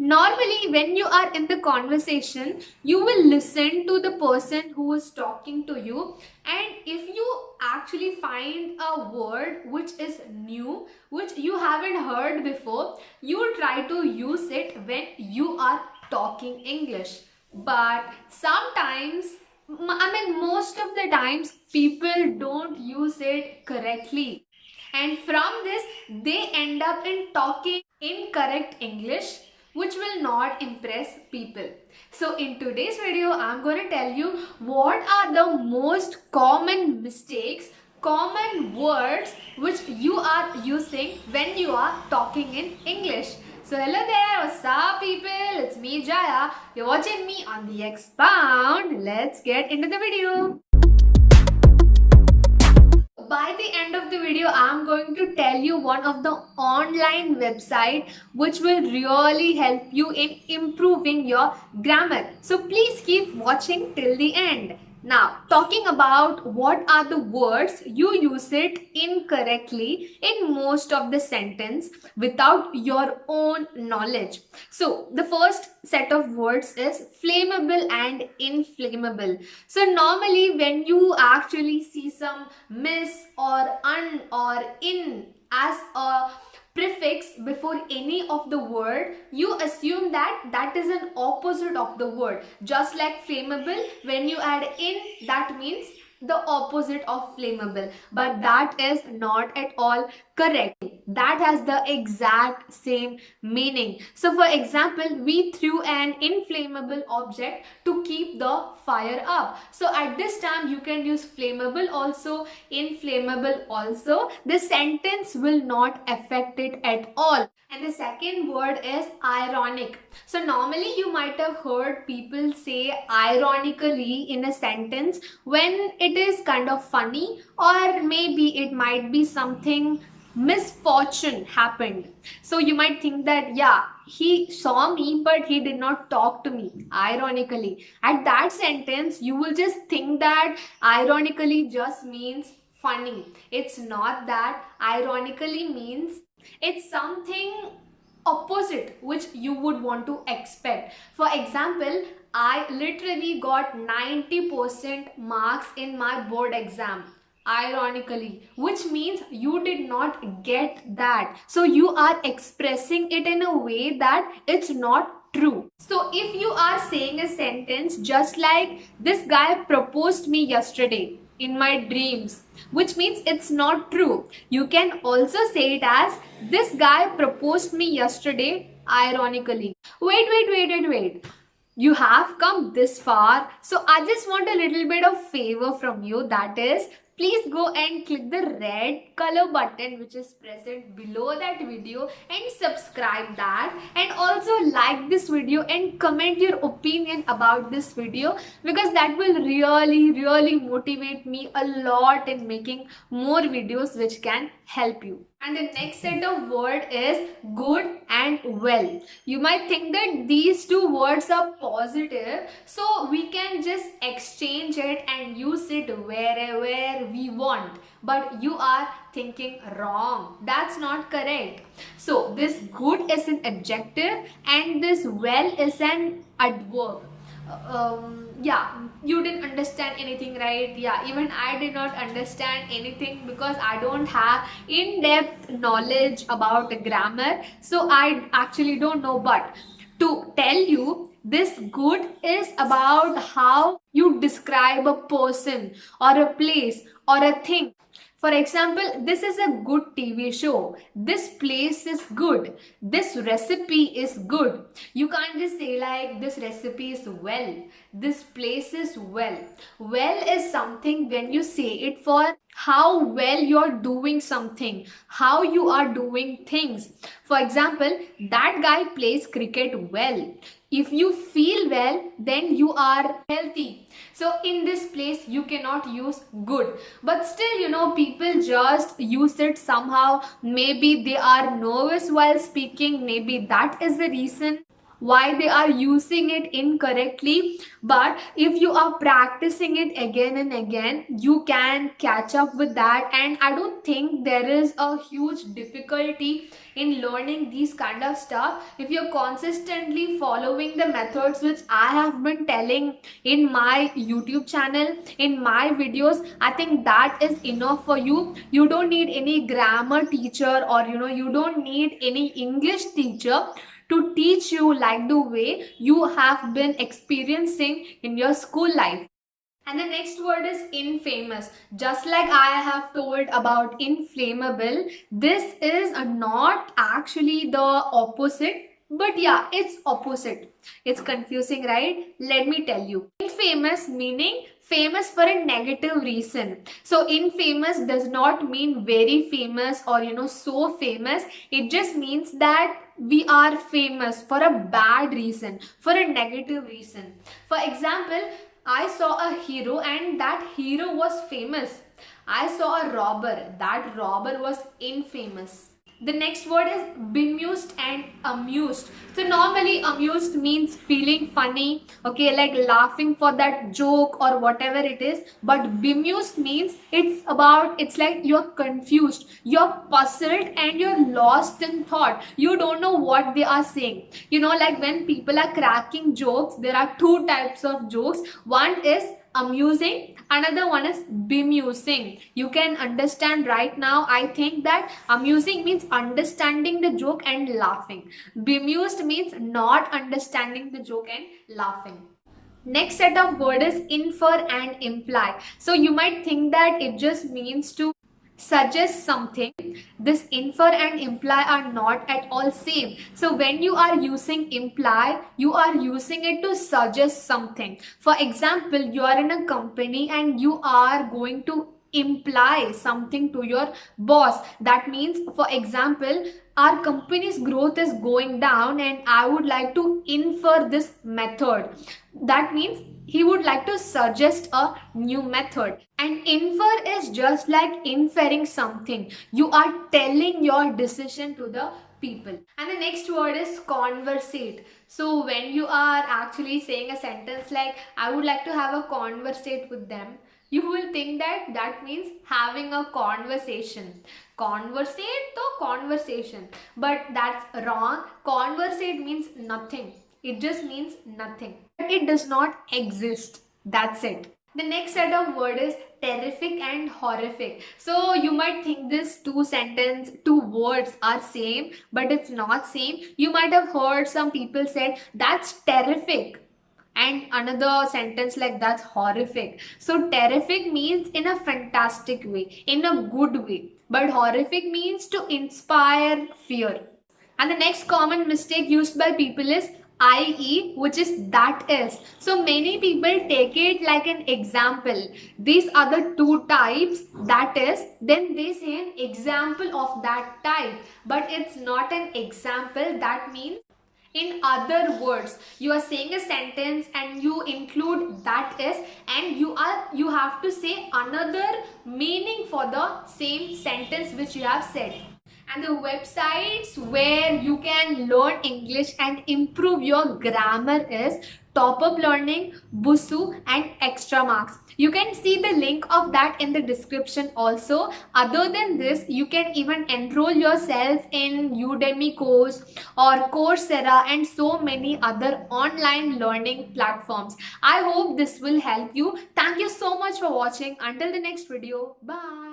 Normally, when you are in the conversation, you will listen to the person who is talking to you, and if you actually find a word which is new, which you haven't heard before, you try to use it when you are talking English. But sometimes, most of the times, people don't use it correctly, and from this they end up in talking incorrect English, which will not impress people. So in today's video, I'm going to tell you what are the most common mistakes, common words which you are using when you are talking in English. So hello there, what's up people? It's me Jaya. You're watching me on the Expound. Let's get into the video. By the end of the video, I'm going to tell you one of the online website which will really help you in improving your grammar. So please keep watching till the end. Now, talking about what are the words you use it incorrectly in most of the sentence without your own knowledge. So the first set of words is flammable and inflammable. So normally when you actually see some miss or un or in as a prefix before any of the word, you assume that that is an opposite of the word. Just like flammable, when you add in, that means the opposite of flammable, but that is not at all correct. That has the exact same meaning. So for example, we threw an inflammable object to keep the fire up. So at this time you can use flammable also, inflammable also. The sentence will not affect it at all. And the second word is ironic. So normally you might have heard people say ironically in a sentence when it is kind of funny, or maybe it might be something misfortune happened. So you might think that, yeah, he saw me but he did not talk to me ironically. At that sentence, you will just think that ironically just means funny. It's not that. Ironically means it's something opposite which you would want to expect. For example, I literally got 90% marks in my board exam ironically, which means you did not get that. So you are expressing it in a way that it's not true. So if you are saying a sentence just like, this guy proposed me yesterday in my dreams, which means it's not true, you can also say it as, this guy proposed me yesterday ironically. Wait. You have come this far, so I just want a little bit of favor from you, that is, please go and click the red color button which is present below that video and subscribe that, and also like this video and comment your opinion about this video, because that will really motivate me a lot in making more videos which can help you. And the next set of word is good and well. You might think that these two words are positive, so we can just exchange it and use it wherever we want. But you are thinking wrong. That's not correct. So this good is an adjective and this well is an adverb. Yeah, you didn't understand anything, right? Yeah, even I did not understand anything because I don't have in-depth knowledge about grammar, so I actually don't know. But to tell you, this good is about how you describe a person or a place or a thing. For example, this is a good TV show. This place is good. This recipe is good. You can't just say like, this recipe is well. This place is well. Well is something when you say it for how well you're doing something, how you are doing things. For example, that guy plays cricket well. If you feel well, then you are healthy. So in this place, you cannot use good. But still, people just use it somehow. Maybe they are nervous while speaking. Maybe that is the reason. why they are using it incorrectly. But if you are practicing it again and again, you can catch up with that. And I don't think there is a huge difficulty in learning these kind of stuff if you're consistently following the methods which I have been telling in my YouTube channel, in my videos. I think that is enough for you. You don't need any grammar teacher, or you don't need any English teacher to teach you like the way you have been experiencing in your school life. And the next word is infamous. Just like I have told about inflammable, this is not actually the opposite. But yeah, it's opposite. It's confusing, right? Let me tell you. Infamous meaning famous for a negative reason. So infamous does not mean very famous or so famous. It just means that we are famous for a bad reason, for a negative reason. For example, I saw a hero and that hero was famous. I saw a robber. That robber was infamous. The next word is bemused and amused. So normally amused means feeling funny, okay, like laughing for that joke or whatever it is. But bemused means it's like you're confused, you're puzzled, and you're lost in thought. You don't know what they are saying. Like when people are cracking jokes, there are two types of jokes. One is amusing, another one is bemusing. You can understand right now. I think that amusing means understanding the joke and laughing. Bemused means not understanding the joke and laughing. Next set of word is infer and imply. So you might think that it just means to suggest something. This infer and imply are not at all same. So when you are using imply, you are using it to suggest something. For example, you are in a company and you are going to imply something to your boss. That means, for example, our company's growth is going down and I would like to infer this method. That means he would like to suggest a new method. And infer is just like inferring something. You are telling your decision to the people. And the next word is conversate. So when you are actually saying a sentence like, I would like to have a conversate with them, you will think that means having a conversation. Conversate to conversation. But that's wrong. Conversate means nothing. It just means nothing. It does not exist. That's it. The next set of word is terrific and horrific. So you might think these two words are same, but it's not same. You might have heard some people said that's terrific, and another sentence like that's horrific. So terrific means in a fantastic way, in a good way, but horrific means to inspire fear. And the next common mistake used by people is IE, which is that is. So many people take it like an example. These are the two types, that is, then they say an example of that type. But it's not an example. That means, in other words, you are saying a sentence and you include that is, and you have to say another meaning for the same sentence which you have said. And the websites where you can learn English and improve your grammar is Top Up Learning, Busuu, and Extra Marks. You can see the link of that in the description also. Other than this, you can even enroll yourself in Udemy course or Coursera and so many other online learning platforms. I hope this will help you. Thank you so much for watching. Until the next video, bye.